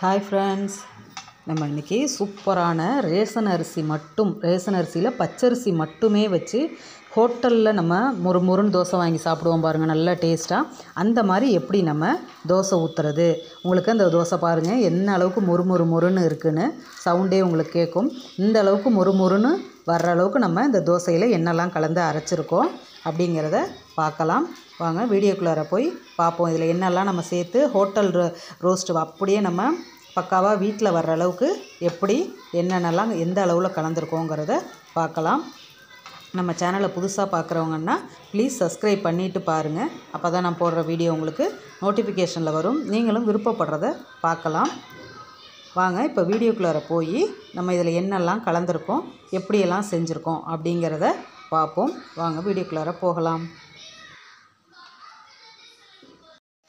Hi friends, நம்ம இன்றைக்கி சூப்பரான ரேஷன் அரிசியில் பச்சரிசி மட்டுமே வச்சு ஹோட்டலில் நம்ம முறுமுறுன்னு தோசை வாங்கி சாப்பிடுவோம் பாருங்கள், நல்ல டேஸ்ட்டாக. அந்த மாதிரி எப்படி நம்ம தோசை ஊற்றுறது, உங்களுக்கு அந்த தோசை பாருங்கள் என்ன அளவுக்கு முறுமுறுன்னு இருக்குன்னு சவுண்டே உங்களுக்கு கேட்கும். இந்த அளவுக்கு முறுமுறுன்னு வர்ற அளவுக்கு நம்ம இந்த தோசையில் என்னெல்லாம் கலந்து அரைச்சிருக்கோம் அப்படிங்கிறத பார்க்கலாம். வாங்க வீடியோக்குள்ளார போய் பார்ப்போம். இதில் என்னெல்லாம் நம்ம சேர்த்து ஹோட்டல் ரோஸ்ட்டு அப்படியே நம்ம பக்காவாக வீட்டில் வர்ற அளவுக்கு எப்படி என்னென்னலாம் எந்த அளவில் கலந்துருக்கோங்கிறத பார்க்கலாம். நம்ம சேனலை புதுசாக பார்க்குறவங்கன்னா ப்ளீஸ் சப்ஸ்கிரைப் பண்ணிவிட்டு பாருங்கள். அப்போ தான் நான் போடுற வீடியோ உங்களுக்கு நோட்டிஃபிகேஷனில் வரும். நீங்களும் விருப்பப்படுறத பார்க்கலாம். வாங்க இப்போ வீடியோக்குள்ளார போய் நம்ம இதில் என்னெல்லாம் கலந்துருக்கோம், எப்படியெல்லாம் செஞ்சுருக்கோம் அப்படிங்கிறத பார்ப்போம். வாங்க வீடியோக்குள்ளார போகலாம்.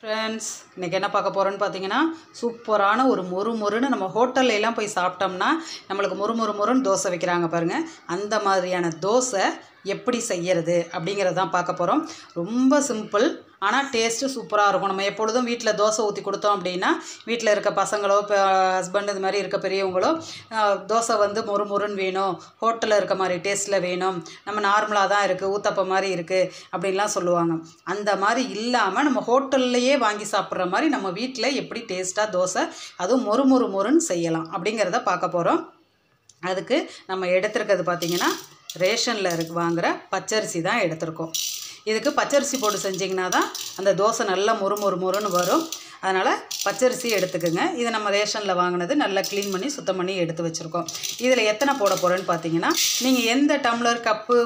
ஃப்ரெண்ட்ஸ், இன்றைக்கி என்ன பார்க்க போகிறோன்னு பார்த்தீங்கன்னா, சூப்பரான ஒரு மொறுன்னு நம்ம ஹோட்டல்லாம் போய் சாப்பிட்டோம்னா நம்மளுக்கு முறுமுறுன்னு தோசை வைக்கிறாங்க பாருங்கள், அந்த மாதிரியான தோசை எப்படி செய்கிறது அப்படிங்கிறது தான் பார்க்க போகிறோம். ரொம்ப சிம்பிள், ஆனால் டேஸ்ட்டு சூப்பராக இருக்கும். நம்ம எப்பொழுதும் வீட்டில் தோசை ஊற்றி கொடுத்தோம் அப்படின்னா வீட்டில் இருக்க பசங்களோ இப்போ ஹஸ்பண்ட் இது மாதிரி இருக்க பெரியவங்களோ தோசை வந்து முறுமுறுன்னு வேணும், ஹோட்டலில் இருக்க மாதிரி டேஸ்ட்டில் வேணும், நம்ம நார்மலாக தான் இருக்குது, ஊத்தப்பம் மாதிரி இருக்குது அப்படின்லாம் சொல்லுவாங்க. அந்த மாதிரி இல்லாமல் நம்ம ஹோட்டல்லையே வாங்கி சாப்பிட்ற மாதிரி நம்ம வீட்டில் எப்படி டேஸ்ட்டாக தோசை அதுவும் முறுமுறுன்னு செய்யலாம் அப்படிங்கிறத பார்க்க போகிறோம். அதுக்கு நம்ம எடுத்துருக்கிறது பார்த்திங்கன்னா ரேஷனில் வாங்குகிற பச்சரிசி தான் எடுத்திருக்கோம். இதுக்கு பச்சரிசி போட்டு செஞ்சிங்கன்னா தான் அந்த தோசை நல்லா முறுமுறுன்னு வரும். அதனால் பச்சரிசி எடுத்துக்கோங்க. இதை நம்ம ரேஷனில் வாங்கினது நல்லா க்ளீன் பண்ணி சுத்தம் பண்ணி எடுத்து வச்சுருக்கோம். இதில் எத்தனை போட போகிறேன்னு பார்த்தீங்கன்னா, நீங்கள் எந்த டம்ளர் கப்பு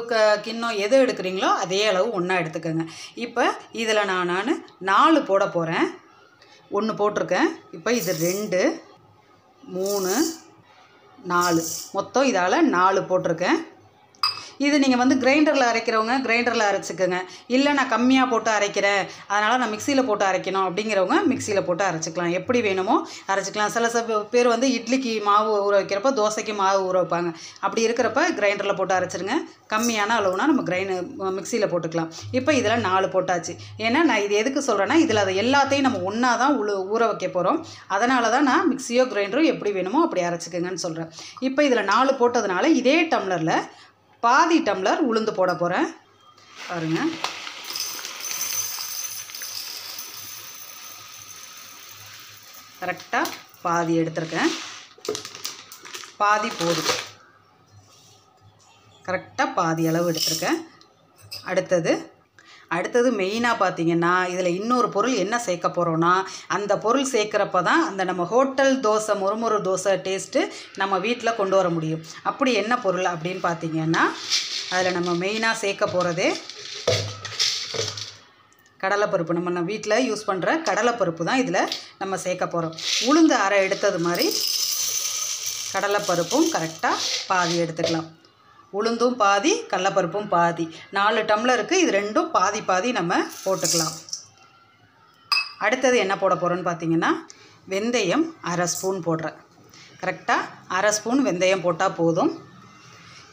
கிண்ணம் எது எடுக்கிறீங்களோ அதே அளவு ஒன்றா எடுத்துக்கோங்க. இப்போ இதில் நான் 4 போட போகிறேன். 1 போட்டிருக்கேன். இப்போ இது 2, 3, 4 மொத்தம் இதால் 4 போட்டிருக்கேன். இது நீங்கள் வந்து கிரைண்டரில் அரைக்கிறவங்க கிரைண்டரில் அரைச்சிக்கோங்க. இல்லை நான் கம்மியாக போட்டு அரைக்கிறேன், அதனால் நான் மிக்சியில் போட்டு அரைக்கணும் அப்படிங்கிறவங்க மிக்சியில் போட்டு அரைச்சிக்கலாம். எப்படி வேணுமோ அரைச்சிக்கலாம். சில பேர் வந்து இட்லிக்கு மாவு ஊற வைக்கிறப்ப தோசைக்கு மாவு ஊற வைப்பாங்க. அப்படி இருக்கிறப்ப கிரைண்டரில் போட்டு அரைச்சிருங்க. கம்மியான அளவுனா நம்ம மிக்சியில் போட்டுக்கலாம். இப்போ இதில் 4 போட்டாச்சு. ஏன்னா நான் இது எதுக்கு சொல்கிறேன்னா, இதில் அதை எல்லாத்தையும் நம்ம ஒன்றா தான் ஊற வைக்க போகிறோம். அதனால தான் நான் மிக்சியோ கிரைண்டரோ எப்படி வேணுமோ அப்படி அரைச்சிக்கோங்கன்னு சொல்கிறேன். இப்போ இதில் 4 போட்டதுனால இதே டம்ளரில் பாதி டம்ளர் உளுந்து போட போகிறேன். பாருங்கள், கரெக்டாக பாதி எடுத்துருக்கேன். பாதி போதும், கரெக்டாக பாதி அளவு எடுத்துருக்கேன். அடுத்தது மெயினாக பார்த்தீங்கன்னா, இதில் இன்னொரு பொருள் என்ன சேர்க்க போகிறோன்னா, அந்த பொருள் சேர்க்குறப்ப தான் அந்த நம்ம ஹோட்டல் தோசை முறுமுறு தோசை டேஸ்ட்டு நம்ம வீட்டில் கொண்டு வர முடியும். அப்படி என்ன பொருள் அப்படின்னு பார்த்தீங்கன்னா, அதில் நம்ம மெயினாக சேர்க்க போகிறதே கடலைப்பருப்பு. நம்ம வீட்டில் யூஸ் பண்ணுற கடலைப்பருப்பு தான் இதில் நம்ம சேர்க்க போகிறோம். உளுந்து அரை எடுத்தது மாதிரி கடலைப்பருப்பும் கரெக்டாக பாதி எடுத்துக்கலாம். உளுந்தும் பாதி, கடலைப்பருப்பும் பாதி. 4 டம்ளருக்கு இது ரெண்டும் பாதி நம்ம போட்டுக்கலாம். அடுத்தது என்ன போட போகிறோன்னு பார்த்தீங்கன்னா, வெந்தயம் 1/2 ஸ்பூன் போடுறேன். கரெக்டாக 1/2 ஸ்பூன் வெந்தயம் போட்டால் போதும்.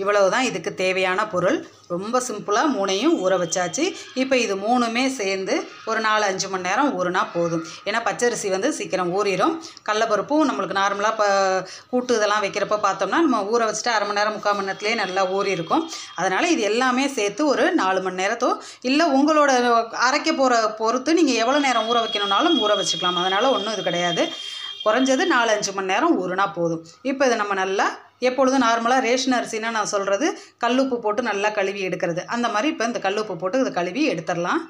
இவ்வளவு தான் இதுக்கு தேவையான பொருள். ரொம்ப சிம்பிளாக 3ஐயும் ஊற வச்சாச்சு. இப்போ இது 3மே சேர்ந்து ஒரு 4-5 மணி நேரம் ஊறினா போதும். ஏன்னா பச்சரிசி வந்து சீக்கிரம் ஊறிடும். கடலைப்பருப்பும் நம்மளுக்கு நார்மலாக கூட்டு இதெல்லாம் வைக்கிறப்ப பார்த்தோம்னா நம்ம ஊற வச்சுட்டு 1/2 மணி நேரம் 3/4 மணி நேரத்துலேயே நல்லா ஊறி இருக்கும். அதனால் இது எல்லாமே சேர்த்து ஒரு 4 மணி நேரத்தோ இல்லை உங்களோட அரைக்க போகிற பொறுத்து நீங்கள் எவ்வளோ நேரம் ஊற வைக்கணுன்னாலும் ஊற வச்சுக்கலாம். அதனால் ஒன்றும் இது கிடையாது. குறைஞ்சது 4-5 மணி நேரம் ஊறினா போதும். இப்போ இதை நம்ம நல்லா எப்பொழுதும் நார்மலாக ரேஷன் அரிசினா நான் சொல்கிறது கல்லுப்பு போட்டு நல்லா கழுவி எடுக்கிறது. அந்த மாதிரி இப்போ இந்த கல்லுப்பு போட்டு இதை கழுவி எடுத்துடலாம்.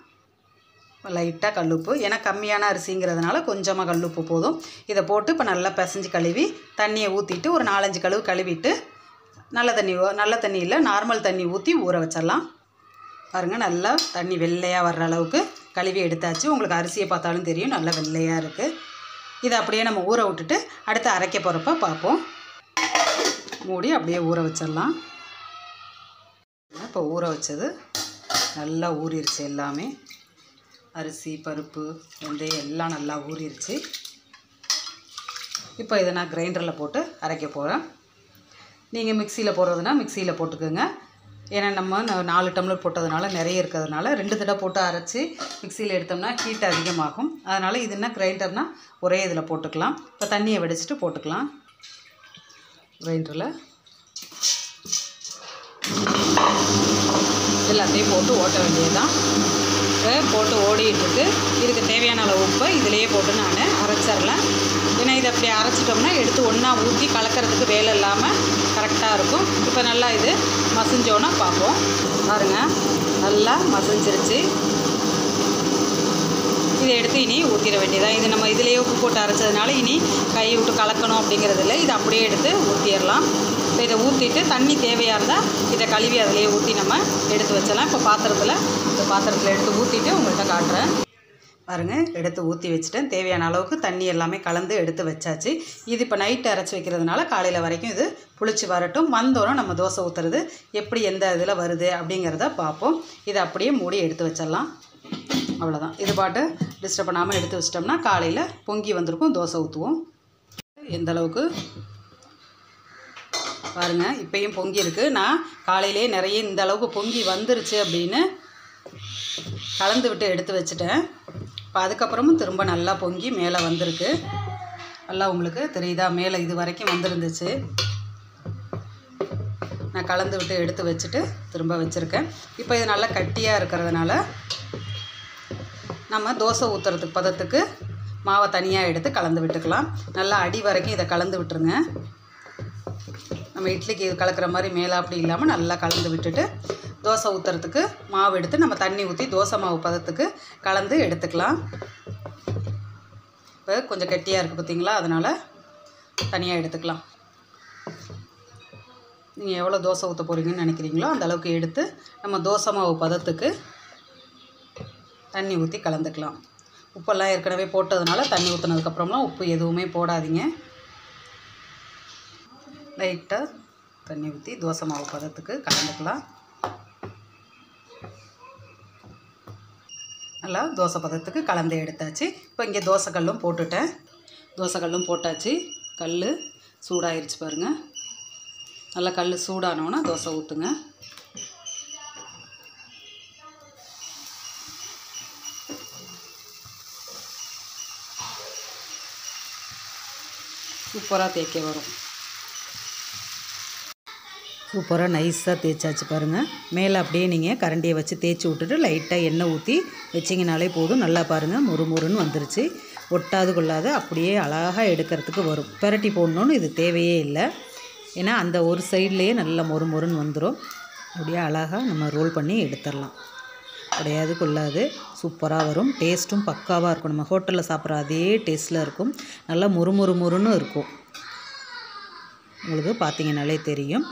லைட்டாக கல்லுப்பு, ஏன்னா கம்மியான அரிசிங்கிறதுனால கொஞ்சமாக கல்லுப்பு போதும். இதை போட்டு இப்போ நல்லா பிசைஞ்சு கழுவி தண்ணியை ஊற்றிட்டு ஒரு 4-5 கழுவு கழுவிட்டு நல்ல தண்ணி இல்லை நார்மல் தண்ணி ஊற்றி ஊற வச்சிடலாம். பாருங்கள், நல்லா தண்ணி வெள்ளையாக வர்ற அளவுக்கு கழுவி எடுத்தாச்சு. உங்களுக்கு அரிசியை பார்த்தாலும் தெரியும் நல்லா வெள்ளையாக இருக்குது. இதை அப்படியே நம்ம ஊற விட்டுட்டு அடுத்து அரைக்க போகிறப்ப பார்ப்போம். மூடி அப்படியே ஊற வச்சிடலாம். இப்போ ஊற வச்சது நல்லா ஊறிடுச்சு. எல்லாமே அரிசி, பருப்பு, வெந்தயம் எல்லாம் நல்லா ஊறிடுச்சு. இப்போ இதை நான் கிரைண்டரில் போட்டு அரைக்க போகிறேன். நீங்கள் மிக்சியில் போடுறதுனா மிக்சியில் போட்டுக்கோங்க. ஏன்னா நம்ம 4 டம்ளர் போட்டதுனால நிறைய இருக்கிறதுனால 2 தடவை போட்டு அரைச்சி மிக்சியில் எடுத்தோம்னா ஹீட் அதிகமாகும். அதனால் இது என்ன கிரைண்டர்னால் ஒரே இதில் போட்டுக்கலாம். இப்போ தண்ணியை வடிச்சிட்டு போட்டுக்கலாம். கிரைண்டரில் எல்லாத்தையும் போட்டு ஓட்ட வேண்டியதுதான். போட்டு ஓடிட்டுருக்கு. இதுக்கு தேவையான அளவு உப்பை இதிலேயே போட்டு நான் அரைச்சிடலாம். ஏன்னா இதை அப்படி அரைச்சிட்டோம்னா எடுத்து ஒன்றா ஊற்றி கலக்கிறதுக்கு வேலை இல்லாமல் கரெக்டாக இருக்கும். இப்போ நல்லா இது மசிஞ்சோன்னா பார்ப்போம். பாருங்கள், நல்லா மசிஞ்சிருச்சு. இதை எடுத்து இனி ஊற்றிட வேண்டியதான். இது நம்ம இதிலேயே உப்பு போட்டு அரைச்சதுனால இனி கை விட்டு கலக்கணும் அப்படிங்கிறது இல்லை. இதை அப்படியே எடுத்து ஊற்றிடலாம். இப்போ இதை ஊற்றிட்டு தண்ணி தேவையாக இருந்தால் இதை கழுவி அதிலேயே ஊற்றி நம்ம எடுத்து வச்சிடலாம். இப்போ பாத்திரத்தில் எடுத்து ஊற்றிட்டு உங்கள்கிட்ட காட்டுறேன். பாருங்கள், எடுத்து ஊற்றி வச்சுட்டேன். தேவையான அளவுக்கு தண்ணி எல்லாமே கலந்து எடுத்து வச்சாச்சு. இது இப்போ நைட்டு அரைச்சி வைக்கிறதுனால காலையில் வரைக்கும் இது புளிச்சு வரட்டும். வந்தோன்னா நம்ம தோசை ஊற்றுறது எப்படி எந்த இதில் வருது அப்படிங்கிறத பார்ப்போம். இதை அப்படியே மூடி எடுத்து வச்சிடலாம். அவ்வளோதான். இது பாட்டு டிஸ்டர்ப் பண்ணாமல் எடுத்து வச்சிட்டோம்னா காலையில் பொங்கி வந்திருக்கும். தோசை ஊற்றுவோம். எந்த அளவுக்கு பாருங்கள், இப்போயும் பொங்கி இருக்குது. நான் காலையிலே நிறைய இந்த அளவுக்கு பொங்கி வந்துருச்சு அப்படின்னு கலந்து விட்டு எடுத்து வச்சுட்டேன். இப்போ அதுக்கப்புறமும் திரும்ப நல்லா பொங்கி மேலே வந்திருக்கு. நல்லா உங்களுக்கு தெரியுதா? மேலே இது வரைக்கும் வந்துருந்துச்சு. நான் கலந்து விட்டு எடுத்து வச்சுட்டு திரும்ப வச்சுருக்கேன். இப்போ இது நல்லா கட்டியாக இருக்கிறதுனால நம்ம தோசை ஊற்றுறதுக்கு பதத்துக்கு மாவை தனியாக எடுத்து கலந்து விட்டுக்கலாம். நல்லா அடி வரைக்கும் இதை கலந்து விட்டுருங்க. நம்ம இட்லிக்கு இது கலக்கிற மாதிரி மேலே அப்படி இல்லாமல் நல்லா கலந்து விட்டுட்டு தோசை ஊற்றுறதுக்கு மாவு எடுத்து நம்ம தண்ணி ஊற்றி தோசை மாவு பதத்துக்கு கலந்து எடுத்துக்கலாம். இப்போ கொஞ்சம் கெட்டியாக இருக்குது பார்த்தீங்களா? அதனால் தனியாக எடுத்துக்கலாம். நீங்கள் எவ்வளோ தோசை ஊற்ற போகிறீங்கன்னு நினைக்கிறீங்களோ அந்த அளவுக்கு எடுத்து நம்ம தோசை மாவு பதத்துக்கு தண்ணி ஊற்றி கலந்துக்கலாம். உப்பெல்லாம் ஏற்கனவே போட்டதுனால தண்ணி ஊற்றினதுக்கப்புறம்லாம் உப்பு எதுவுமே போடாதீங்க. லைட்டாக தண்ணி ஊற்றி தோசை மாவு பதத்துக்கு கலந்துக்கலாம். நல்லா தோசை பதத்துக்கு கலந்து எடுத்தாச்சு. இப்போ இங்கே தோசைக்கல்லும் போட்டுட்டேன். தோசைக்கல்லும் போட்டாச்சு. கல் சூடாயிருச்சு பாருங்கள். நல்லா கல் சூடானோன்னா தோசை ஊற்றுங்க. சூப்பராக தேய்க்க வரும். சூப்பராக நைஸாக தேய்ச்சாச்சு பாருங்கள். மேலே அப்படியே நீங்கள் கரண்டியை வச்சு தேய்ச்சி விட்டுட்டு லைட்டாக எண்ணெய் ஊற்றி வச்சிங்கனாலே போதும். நல்லா பாருங்கள், முறுமுறுன்னு வந்துருச்சு. ஒட்டாது கொள்ளாது அப்படியே அழகாக எடுக்கிறதுக்கு வரும். பெரட்டி போடணுன்னு இது தேவையே இல்லை. ஏன்னா அந்த ஒரு சைட்லேயே நல்லா மொறுமொறுன்னு வந்துடும். அப்படியே அழகாக நம்ம ரோல் பண்ணி எடுத்துடலாம். கிடையாது கொள்ளாது, சூப்பராக வரும். டேஸ்ட்டும் பக்காவாக இருக்கும். நம்ம ஹோட்டலில் சாப்பிட்ற அதே டேஸ்ட்டில் இருக்கும். நல்லா முறுமுறுன்னு இருக்கும். உங்களுக்கு பார்த்தீங்கன்னாலே தெரியும்.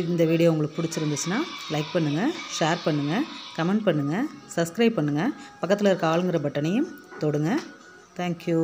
இந்த வீடியோ உங்களுக்கு பிடிச்சிருந்துச்சுன்னா லைக் பண்ணுங்கள், ஷேர் பண்ணுங்கள், கமெண்ட் பண்ணுங்கள், சப்ஸ்கிரைப் பண்ணுங்கள். பக்கத்தில் இருக்க ஆளுங்கிற பட்டனையும் தொடுங்க. தேங்க்யூ.